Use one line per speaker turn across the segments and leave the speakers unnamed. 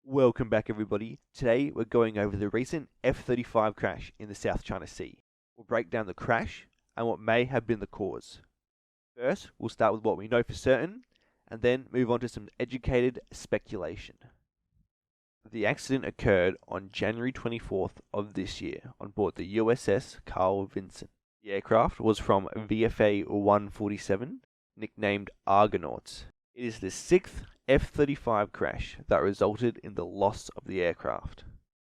Welcome back everybody. Today we're going over the recent F-35 crash in the South China Sea. We'll break down the crash and what may have been the cause. First, we'll start with what we know for certain, and then move on to some educated speculation. The accident occurred on January 24th of this year on board the USS CARL VINSON. The aircraft was from VFA 147, nicknamed Argonauts. It is the sixth F-35 crash that resulted in the loss of the aircraft.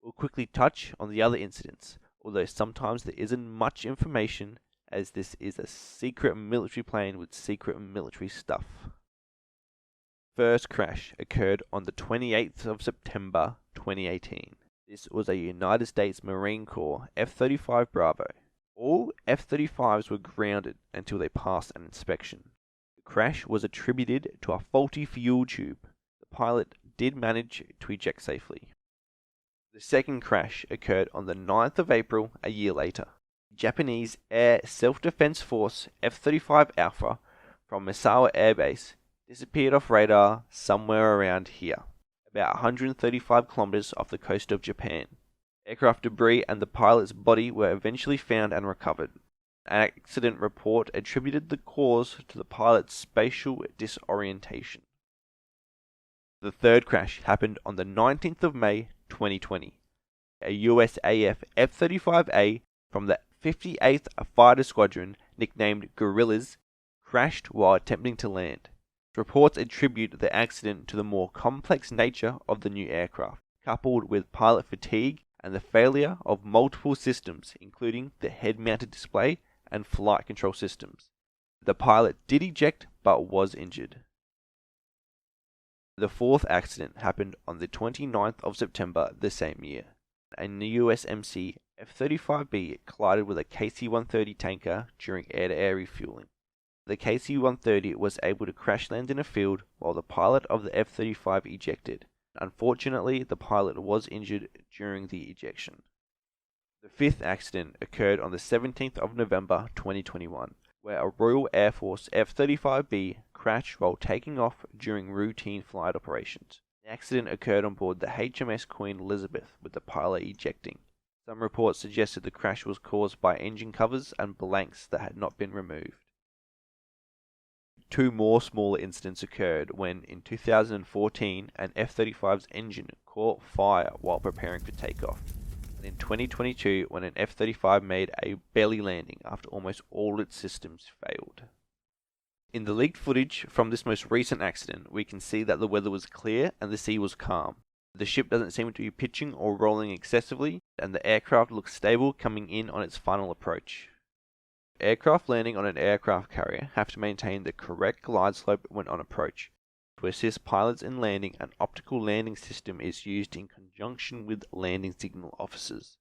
We'll quickly touch on the other incidents, although sometimes there isn't much information as this is a secret military plane with secret military stuff. First crash occurred on the 28th of September 2018. This was a United States Marine Corps F-35 Bravo. All F-35s were grounded until they passed an inspection. The crash was attributed to a faulty fuel tube. The pilot did manage to eject safely. The second crash occurred on the 9th of April a year later. Japanese Air Self-Defense Force F-35 Alpha from Misawa Air Base disappeared off radar somewhere around here, about 135 kilometers off the coast of Japan. Aircraft debris and the pilot's body were eventually found and recovered. An accident report attributed the cause to the pilot's spatial disorientation. The third crash happened on the 19th of May 2020. A USAF F-35A from the 58th Fighter Squadron, nicknamed Gorillas, crashed while attempting to land. Reports attribute the accident to the more complex nature of the new aircraft, coupled with pilot fatigue and the failure of multiple systems, including the head-mounted display and flight control systems. The pilot did eject but was injured. The fourth accident happened on the 29th of September the same year. A USMC F-35B collided with a KC-130 tanker during air-to-air refueling. The KC-130 was able to crash land in a field while the pilot of the F-35 ejected. Unfortunately, the pilot was injured during the ejection. The fifth accident occurred on the 17th of November 2021, where a Royal Air Force F-35B crashed while taking off during routine flight operations. The accident occurred on board the HMS Queen Elizabeth, with the pilot ejecting. Some reports suggested the crash was caused by engine covers and blanks that had not been removed. Two more smaller incidents occurred when, in 2014, an F-35's engine caught fire while preparing for takeoff, and in 2022 when an F-35 made a belly landing after almost all its systems failed. In the leaked footage from this most recent accident, we can see that the weather was clear and the sea was calm. The ship doesn't seem to be pitching or rolling excessively, and the aircraft looks stable coming in on its final approach. Aircraft landing on an aircraft carrier have to maintain the correct glide slope when on approach. To assist pilots in landing, an optical landing system is used in conjunction with landing signal officers.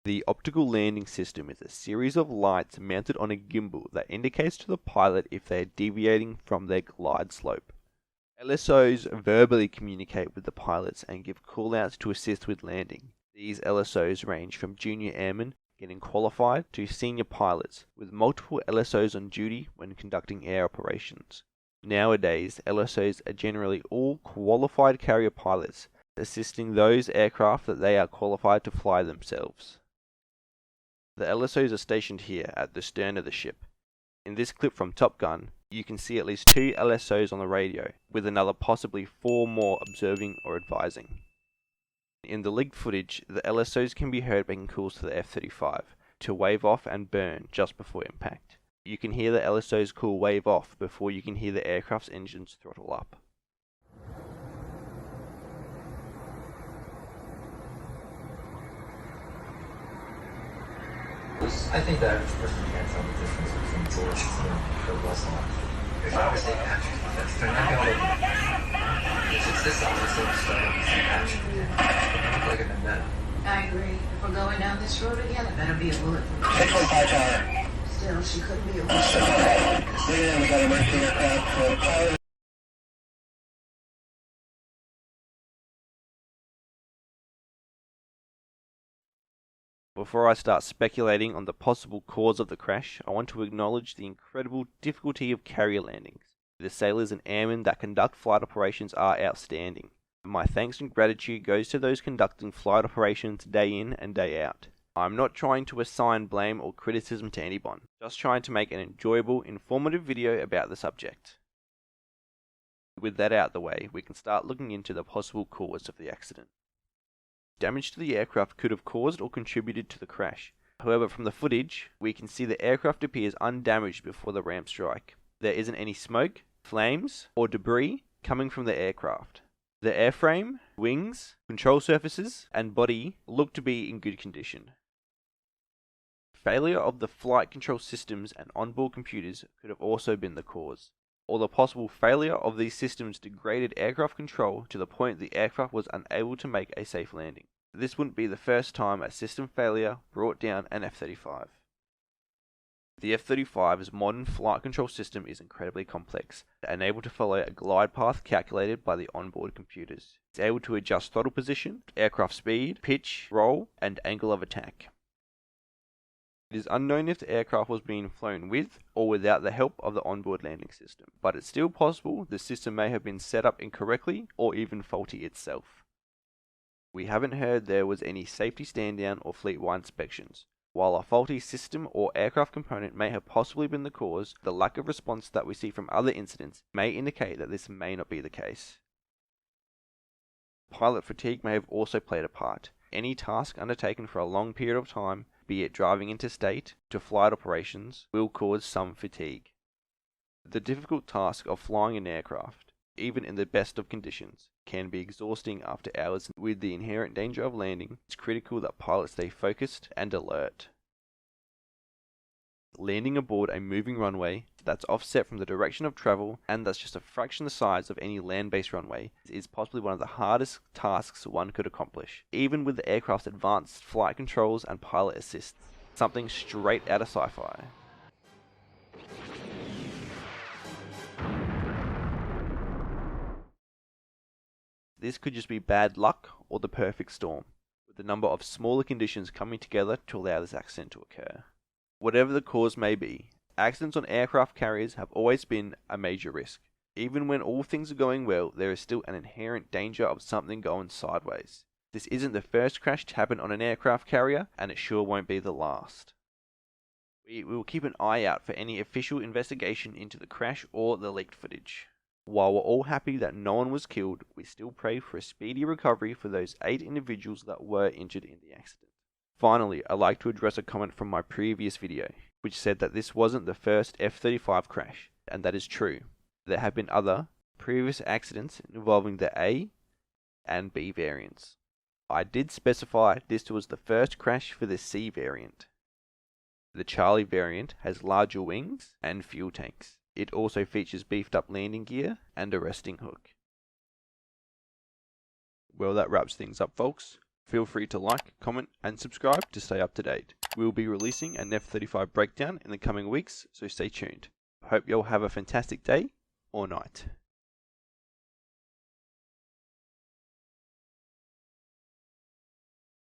The optical landing system is a series of lights mounted on a gimbal that indicates to the pilot if they are deviating from their glide slope. LSOs verbally communicate with the pilots and give callouts to assist with landing. These LSOs range from junior airmen getting qualified to senior pilots, with multiple LSOs on duty when conducting air operations. Nowadays, LSOs are generally all qualified carrier pilots, assisting those aircraft that they are qualified to fly themselves. The LSOs are stationed here at the stern of the ship. In this clip from Top Gun, you can see at least 2 LSOs on the radio, with another possibly 4 more observing or advising. In the leaked footage, the LSOs can be heard making calls to the F-35 to wave off and burn just before impact. You can hear the LSO's call wave off before you can hear the aircraft's engines throttle up.
I think the average person can't tell the difference between bullets and the Westlaw. If I was taking action, they're not going to. If it's this obvious, they'll start with the action. Like in the net.
I agree. If we're going down this road again, it better be a bullet.
615 tower.
Still, she couldn't be a bullet.
We got emergency aircraft for pilot.
Before I start speculating on the possible cause of the crash, I want to acknowledge the incredible difficulty of carrier landings. The sailors and airmen that conduct flight operations are outstanding. My thanks and gratitude goes to those conducting flight operations day in and day out. I'm not trying to assign blame or criticism to anyone, just trying to make an enjoyable, informative video about the subject. With that out the way, we can start looking into the possible cause of the accident. Damage to the aircraft could have caused or contributed to the crash. However, from the footage, we can see the aircraft appears undamaged before the ramp strike. There isn't any smoke, flames, or debris coming from the aircraft. The airframe, wings, control surfaces, and body look to be in good condition. Failure of the flight control systems and onboard computers could have also been the cause, or the possible failure of these systems degraded aircraft control to the point the aircraft was unable to make a safe landing. This wouldn't be the first time a system failure brought down an F-35. The F-35's modern flight control system is incredibly complex and able to follow a glide path calculated by the onboard computers. It's able to adjust throttle position, aircraft speed, pitch, roll, and angle of attack. It is unknown if the aircraft was being flown with or without the help of the onboard landing system, but it's still possible the system may have been set up incorrectly or even faulty itself. We haven't heard there was any safety stand-down or fleet-wide inspections. While a faulty system or aircraft component may have possibly been the cause, the lack of response that we see from other incidents may indicate that this may not be the case. Pilot fatigue may have also played a part. Any task undertaken for a long period of time, be it driving interstate to flight operations, will cause some fatigue. The difficult task of flying an aircraft, even in the best of conditions, can be exhausting after hours. With the inherent danger of landing, it's critical that pilots stay focused and alert. Landing aboard a moving runway that's offset from the direction of travel and that's just a fraction the size of any land-based runway is possibly one of the hardest tasks one could accomplish, even with the aircraft's advanced flight controls and pilot assist. Something straight out of sci-fi. This could just be bad luck or the perfect storm, with a number of smaller conditions coming together to allow this accident to occur. Whatever the cause may be, accidents on aircraft carriers have always been a major risk. Even when all things are going well, there is still an inherent danger of something going sideways. This isn't the first crash to happen on an aircraft carrier, and it sure won't be the last. We will keep an eye out for any official investigation into the crash or the leaked footage. While we're all happy that no one was killed, we still pray for a speedy recovery for those 8 individuals that were injured in the accident. Finally, I'd like to address a comment from my previous video, which said that this wasn't the first F-35 crash, and that is true. There have been other, previous accidents involving the A and B variants. I did specify this was the first crash for the C variant. The Charlie variant has larger wings and fuel tanks. It also features beefed up landing gear and a resting hook. Well, that wraps things up, folks. Feel free to like, comment, and subscribe to stay up to date. We'll be releasing an F-35 breakdown in the coming weeks, so stay tuned. Hope you'll have a fantastic day or night.